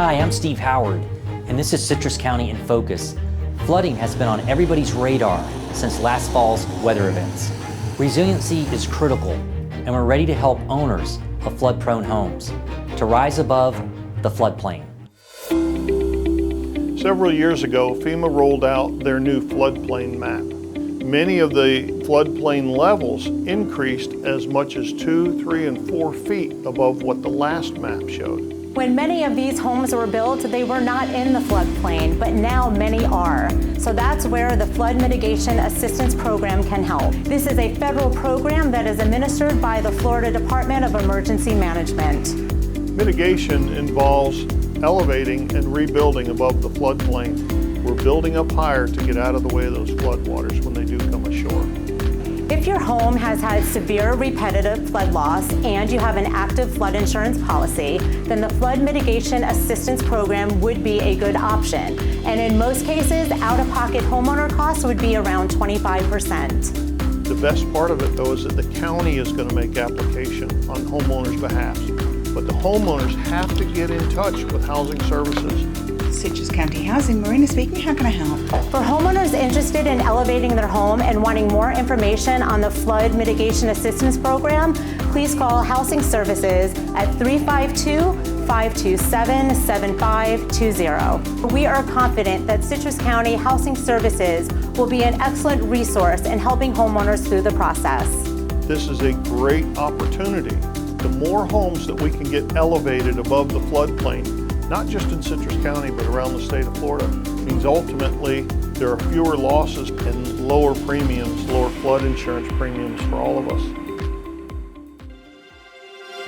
Hi, I'm Steve Howard, and this is Citrus County in Focus. Flooding has been on everybody's radar since last fall's weather events. Resiliency is critical, and we're ready to help owners of flood-prone homes to rise above the floodplain. Several years ago, FEMA rolled out their new floodplain map. Many of the floodplain levels increased as much as 2, 3, and 4 feet above what the last map showed. When many of these homes were built, they were not in the floodplain, but now many are. So that's where the Flood Mitigation Assistance Program can help. This is a federal program that is administered by the Florida Department of Emergency Management. Mitigation involves elevating and rebuilding above the floodplain. We're building up higher to get out of the way of those floodwaters when they do come ashore. If your home has had severe repetitive flood loss and you have an active flood insurance policy, then the Flood Mitigation Assistance Program would be a good option. And in most cases, out-of-pocket homeowner costs would be around 25%. The best part of it, though, is that the county is going to make application on homeowners' behalf. But the homeowners have to get in touch with Housing Services. Citrus County Housing, Marina speaking, how can I help? For homeowners interested in elevating their home and wanting more information on the Flood Mitigation Assistance Program, please call Housing Services at 352-527-7520. We are confident that Citrus County Housing Services will be an excellent resource in helping homeowners through the process. This is a great opportunity. The more homes that we can get elevated above the floodplain, not just in Citrus County, but around the state of Florida, means ultimately there are fewer losses and lower premiums, lower flood insurance premiums for all of us.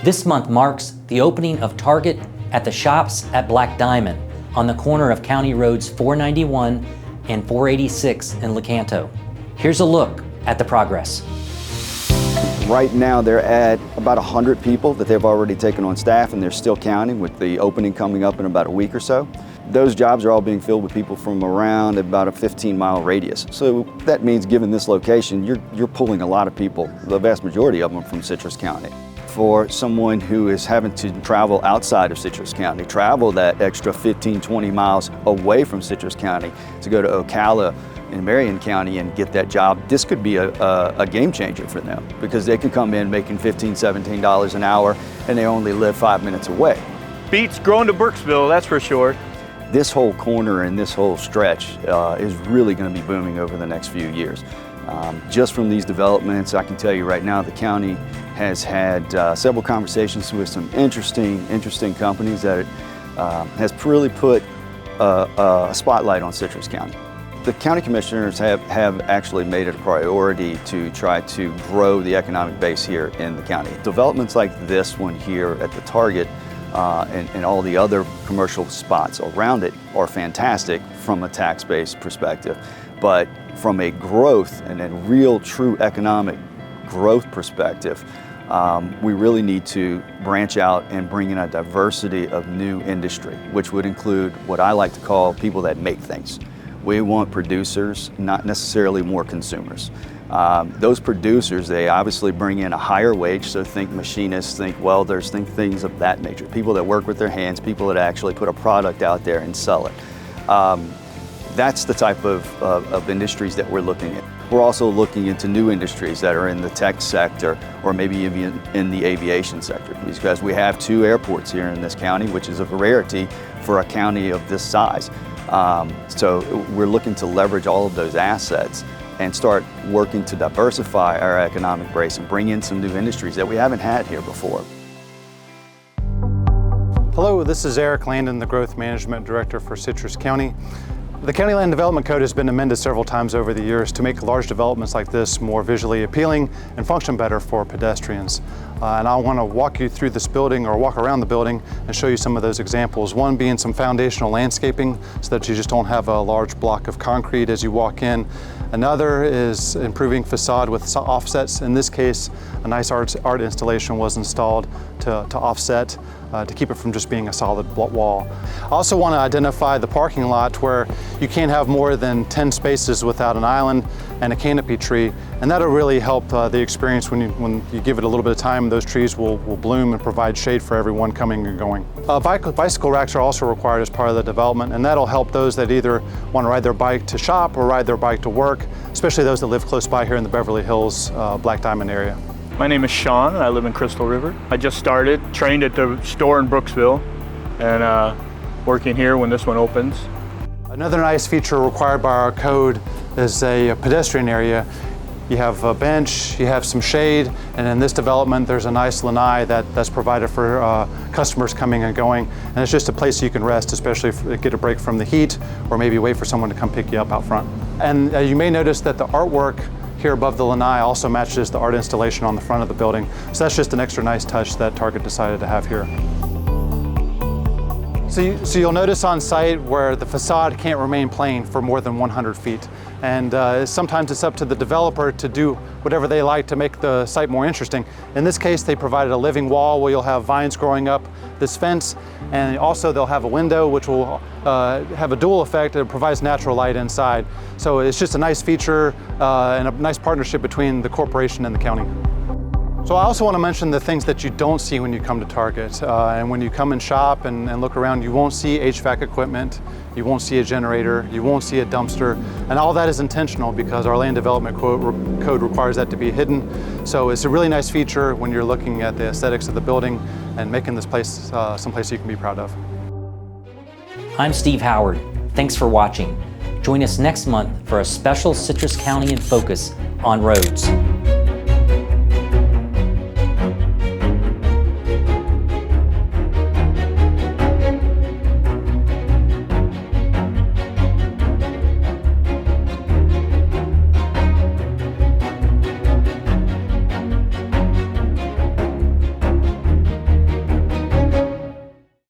This month marks the opening of Target at the Shops at Black Diamond on the corner of County Roads 491 and 486 in Lecanto. Here's a look at the progress. Right now they're at about 100 people that they've already taken on staff, and they're still counting with the opening coming up in about a week or so. Those jobs are all being filled with people from around about a 15-mile radius. So that means, given this location, you're pulling a lot of people, the vast majority of them from Citrus County. For someone who is having to travel outside of Citrus County, travel that extra 15, 20 miles away from Citrus County to go to Ocala in Marion County and get that job, this could be a game changer for them, because they can come in making $15, $17 an hour and they only live 5 minutes away. Beats growing to Burkesville, that's for sure. This whole corner and this whole stretch is really going to be booming over the next few years. Just from these developments, I can tell you right now, the county has had several conversations with some interesting companies that has really put a spotlight on Citrus County. The county commissioners have actually made it a priority to try to grow the economic base here in the county. Developments like this one here at the Target and all the other commercial spots around it are fantastic from a tax base perspective, but from a growth and a real true economic growth perspective, we really need to branch out and bring in a diversity of new industry, which would include what I like to call people that make things. We want producers, not necessarily more consumers. Those producers, they obviously bring in a higher wage, so think machinists, think welders, think things of that nature. People that work with their hands, people that actually put a product out there and sell it. That's the type of industries that we're looking at. We're also looking into new industries that are in the tech sector or maybe even in the aviation sector, because we have 2 airports here in this county, which is a rarity for a county of this size. So we're looking to leverage all of those assets and start working to diversify our economic base and bring in some new industries that we haven't had here before. Hello, this is Eric Landon, the Growth Management Director for Citrus County. The County Land Development Code has been amended several times over the years to make large developments like this more visually appealing and function better for pedestrians. And I want to walk you through this building, or walk around the building, and show you some of those examples. One being some foundational landscaping so that you just don't have a large block of concrete as you walk in. Another is improving facade with offsets. In this case, a nice art installation was installed to offset, to keep it from just being a solid wall. I also want to identify the parking lot where you can't have more than 10 spaces without an island. and a canopy tree, and that'll really help the experience when you give it a little bit of time. Those trees will bloom and provide shade for everyone coming and going. Bicycle racks are also required as part of the development, and that'll help those that either want to ride their bike to shop or ride their bike to work, especially those that live close by here in the Beverly Hills, Black Diamond area. My name is Sean, and I live in Crystal River. I just started, trained at the store in Brooksville, and working here when this one opens. Another nice feature required by our code is a pedestrian area. You have a bench, you have some shade, and in this development there's a nice lanai that's provided for customers coming and going. And it's just a place you can rest, especially if you get a break from the heat, or maybe wait for someone to come pick you up out front. And you may notice that the artwork here above the lanai also matches the art installation on the front of the building. So that's just an extra nice touch that Target decided to have here. So you'll notice on site where the facade can't remain plain for more than 100 feet. And sometimes it's up to the developer to do whatever they like to make the site more interesting. In this case, they provided a living wall where you'll have vines growing up this fence, and also they'll have a window which will have a dual effect. It provides natural light inside. So it's just a nice feature and a nice partnership between the corporation and the county. So I also want to mention the things that you don't see when you come to Target. And when you come and shop and look around, you won't see HVAC equipment, you won't see a generator, you won't see a dumpster, and all that is intentional because our land development code requires that to be hidden. So it's a really nice feature when you're looking at the aesthetics of the building and making this place someplace you can be proud of. I'm Steve Howard. Thanks for watching. Join us next month for a special Citrus County in Focus on roads.